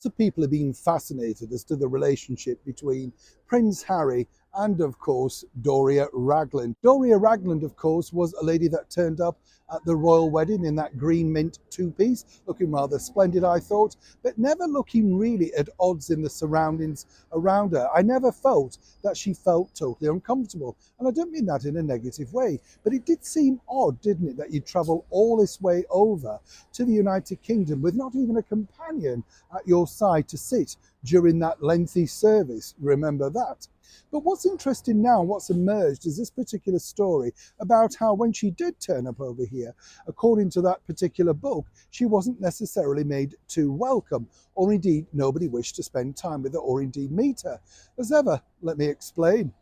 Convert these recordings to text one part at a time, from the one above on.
So people have been fascinated as to the relationship between Prince Harry and, of course, Doria Ragland. Doria Ragland, of course, was a lady that turned up at the royal wedding in that green mint two-piece, looking rather splendid, I thought, but never looking really at odds in the surroundings around her. I never felt that she felt totally uncomfortable. And I don't mean that in a negative way, but it did seem odd, didn't it, that you'd travel all this way over to the United Kingdom with not even a companion at your side to sit during that lengthy service. Remember that. But what's interesting now, what's emerged, is this particular story about how when she did turn up over here, according to that particular book, she wasn't necessarily made too welcome, or indeed nobody wished to spend time with her or indeed meet her. As ever, let me explain.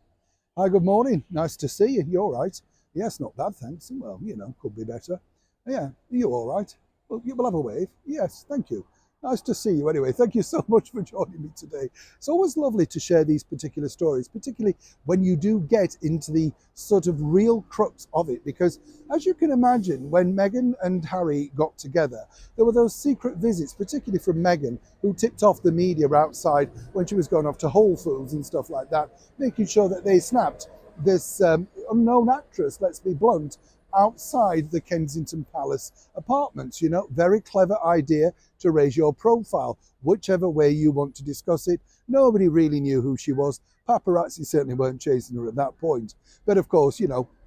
Hi, good morning. Nice to see you. You all right? Yes, not bad, thanks. Well, could be better. Yeah, are you all right? Well, you will have a wave. Yes, thank you. Nice to see you anyway. Thank you so much for joining me today. It's always lovely to share these particular stories, particularly when you do get into the sort of real crux of it. Because as you can imagine, when Meghan and Harry got together, there were those secret visits, particularly from Meghan, who tipped off the media outside when she was going off to Whole Foods and stuff like that, making sure that they snapped this unknown actress, let's be blunt, outside the Kensington Palace apartments. Very clever idea to raise your profile, whichever way you want to discuss it. Nobody really knew who she was. Paparazzi certainly weren't chasing her at that point. But of course,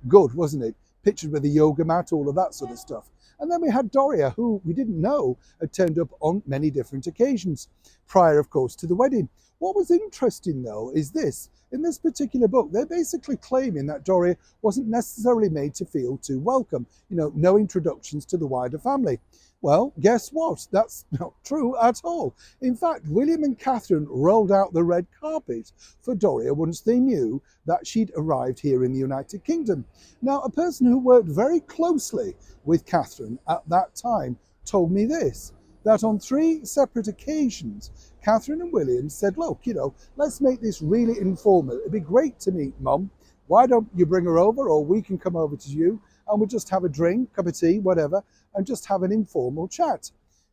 good, wasn't it? Pictured with a yoga mat, all of that sort of stuff. And then we had Doria, who we didn't know had turned up on many different occasions, prior, of course, to the wedding. What was interesting, though, is this. In this particular book, they're basically claiming that Doria wasn't necessarily made to feel too welcome, no introductions to the wider family. Well, guess what? That's not true at all. In fact, William and Catherine rolled out the red carpet for Doria once they knew that she'd arrived here in the United Kingdom. Now, a person who worked very closely with Catherine at that time told me this, that on 3 separate occasions, Catherine and William said, look, let's make this really informal. It'd be great to meet Mum. Why don't you bring her over, or we can come over to you and we'll just have a drink, cup of tea, whatever, and just have an informal chat.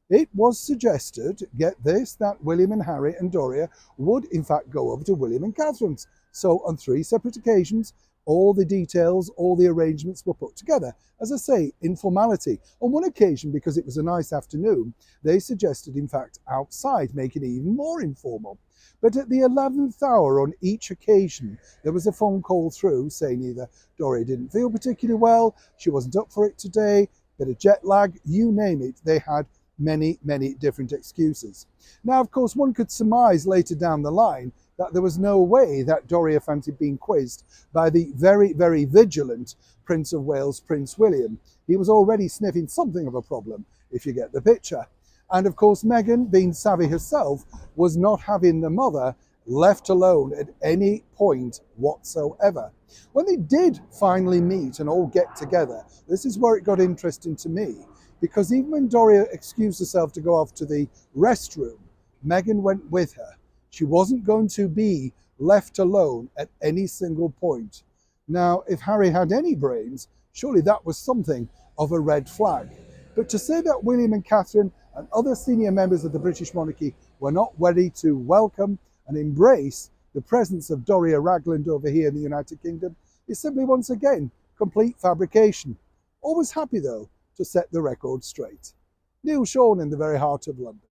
It was suggested, get this, that William and Harry and Doria would in fact go over to William and Catherine's. So on 3 separate occasions, all the details, all the arrangements were put together. As I say, informality. On one occasion, because it was a nice afternoon, they suggested, in fact, outside, making it even more informal. But at the 11th hour on each occasion, there was a phone call through saying either Doria didn't feel particularly well, she wasn't up for it today, bit of jet lag, you name it. They had many, many different excuses. Now, of course, one could surmise later down the line that there was no way that Doria fancied being quizzed by the very, very vigilant Prince of Wales, Prince William. He was already sniffing something of a problem, if you get the picture. And of course, Meghan, being savvy herself, was not having the mother left alone at any point whatsoever. When they did finally meet and all get together, this is where it got interesting to me, because even when Doria excused herself to go off to the restroom, Meghan went with her. She wasn't going to be left alone at any single point. Now, if Harry had any brains, surely that was something of a red flag. But to say that William and Catherine and other senior members of the British monarchy were not ready to welcome and embrace the presence of Doria Ragland over here in the United Kingdom is simply, once again, complete fabrication. Always happy, though, to set the record straight. Neil Sean in the very heart of London.